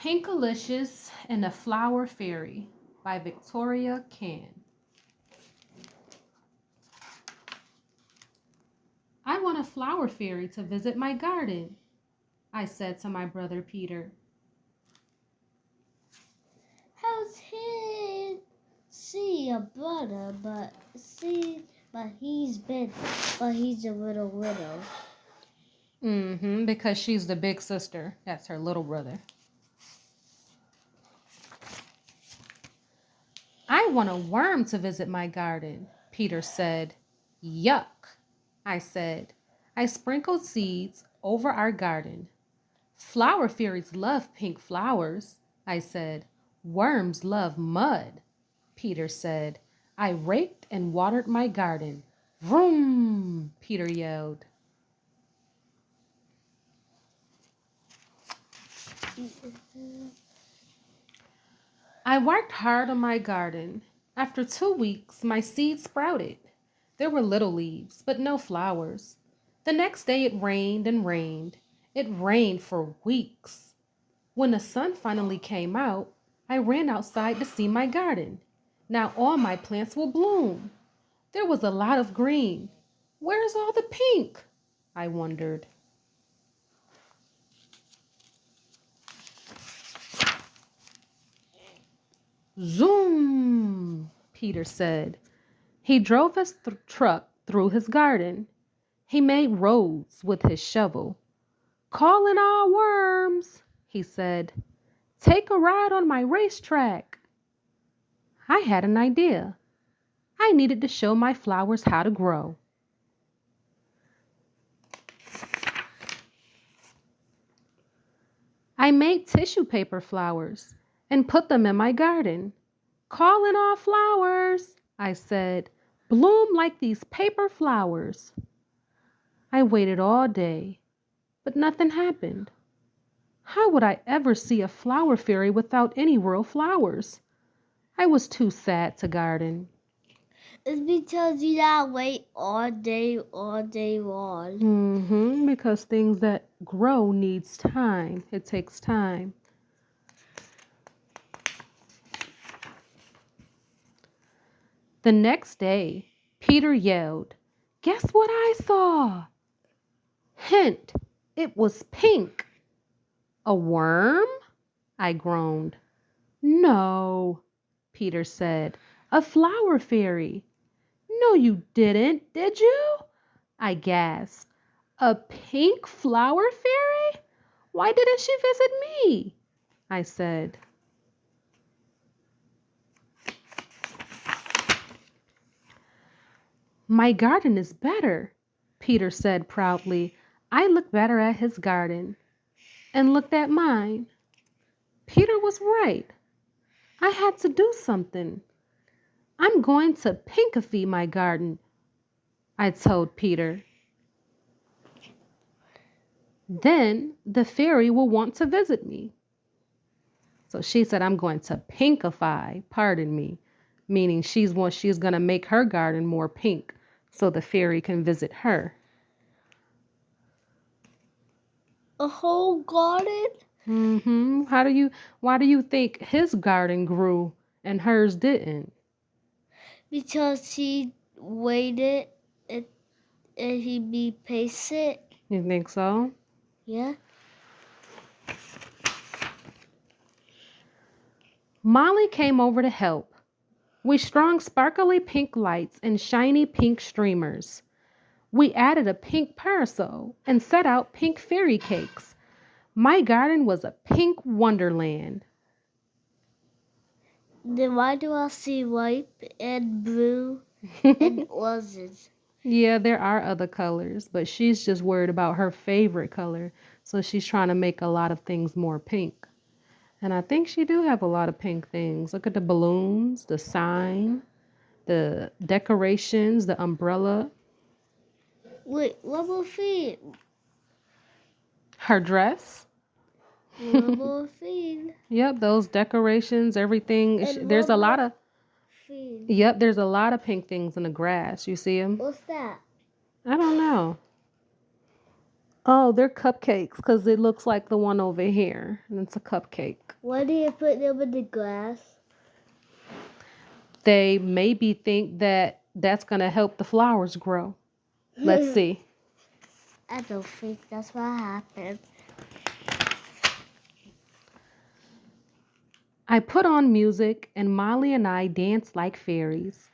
Pinkalicious and the Flower Fairy by Victoria Can. I want a flower fairy to visit my garden, I said to my brother Peter. How's he see a brother, but he's a little widow. Because she's the big sister. That's her little brother. I want a worm to visit my garden, Peter said. Yuck, I said. I sprinkled seeds over our garden. Flower fairies love pink flowers, I said. Worms love mud, Peter said. I raked and watered my garden. Vroom, Peter yelled. I worked hard on my garden. After 2 weeks, my seeds sprouted. There were little leaves, but no flowers. The next day it rained and rained. It rained for weeks. When the sun finally came out, I ran outside to see my garden. Now all my plants will bloom. There was a lot of green. Where's all the pink? I wondered. Zoom, Peter said. He drove his truck through his garden. He made roads with his shovel. Calling all worms, he said. Take a ride on my racetrack. I had an idea. I needed to show my flowers how to grow. I made tissue paper flowers and put them in my garden. Calling all flowers, I said. Bloom like these paper flowers. I waited all day, but nothing happened. How would I ever see a flower fairy without any real flowers? I was too sad to garden. It's because you gotta wait all day long. Because things that grow needs time. It takes time. The next day, Peter yelled, "Guess what I saw?" Hint, it was pink. A worm? I groaned. No, Peter said. A flower fairy. No, you didn't, did you? I gasped. A pink flower fairy? Why didn't she visit me? I said. My garden is better, Peter said proudly. I looked better at his garden and looked at mine. Peter was right. I had to do something. I'm going to pinkify my garden, I told Peter. Then the fairy will want to visit me. So she said, I'm going to pinkify, pardon me, meaning she's going to make her garden more pink so the fairy can visit her. A whole garden? Why do you think his garden grew and hers didn't? Because he waited and he be patient. You think so? Yeah. Molly came over to help. We strung sparkly pink lights and shiny pink streamers. We added a pink parasol and set out pink fairy cakes. My garden was a pink wonderland. Then why do I see white and blue and oranges? Yeah, there are other colors, but she's just worried about her favorite color. So she's trying to make a lot of things more pink. And I think she do have a lot of pink things. Look at the balloons, the sign, the decorations, the umbrella. Wait, what will feed? Her dress. What will feed? Yep, those decorations, everything. And There's a lot of. Feed? Yep, there's a lot of pink things in the grass. You see them? What's that? I don't know. Oh, they're cupcakes because it looks like the one over here. And it's a cupcake. Why do you put them in the glass? They maybe think that that's going to help the flowers grow. Let's see. I don't think that's what happened. I put on music and Molly and I danced like fairies.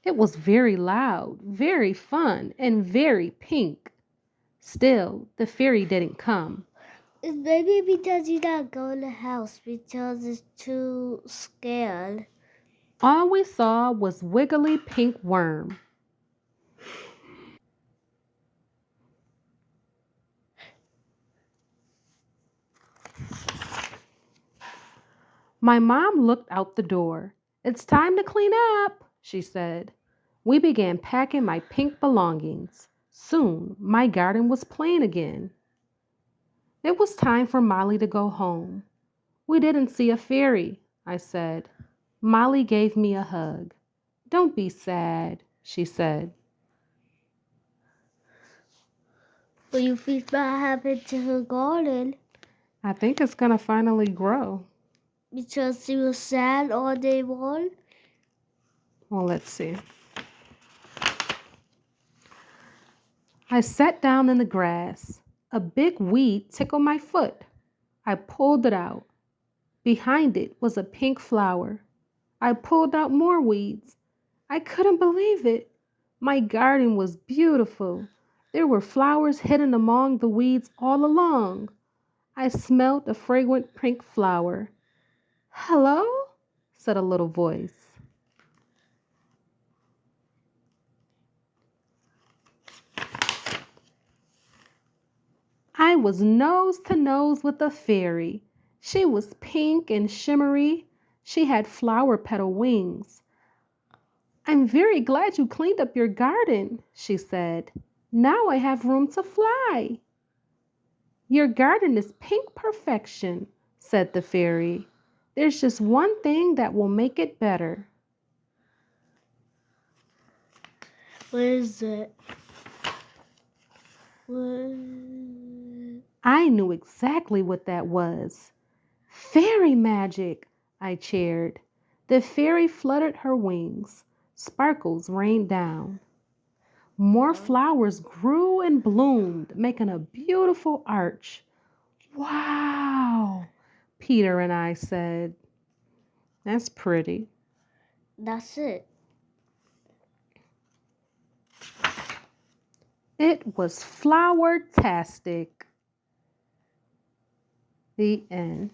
It was very loud, very fun, and very pink. Still, the fairy didn't come. It's maybe because you not go in the house because it's too scared. All we saw was wiggly pink worm. My mom looked out the door. It's time to clean up, she said. We began packing my pink belongings. Soon, my garden was plain again. It was time for Molly to go home. We didn't see a fairy, I said. Molly gave me a hug. Don't be sad, she said. But you think what happened to her garden? I think it's going to finally grow. Because she was sad all day long? Well, let's see. I sat down in the grass. A big weed tickled my foot. I pulled it out. Behind it was a pink flower. I pulled out more weeds. I couldn't believe it. My garden was beautiful. There were flowers hidden among the weeds all along. I smelled a fragrant pink flower. Hello? Said a little voice. I was nose to nose with a fairy. She was pink and shimmery. She had flower petal wings. I'm very glad you cleaned up your garden, she said. Now I have room to fly. Your garden is pink perfection, said the fairy. There's just one thing that will make it better. What is it? I knew exactly what that was. Fairy magic, I cheered. The fairy fluttered her wings. Sparkles rained down. More flowers grew and bloomed, making a beautiful arch. Wow, Peter and I said. That's pretty. That's it. It was flower-tastic. The end.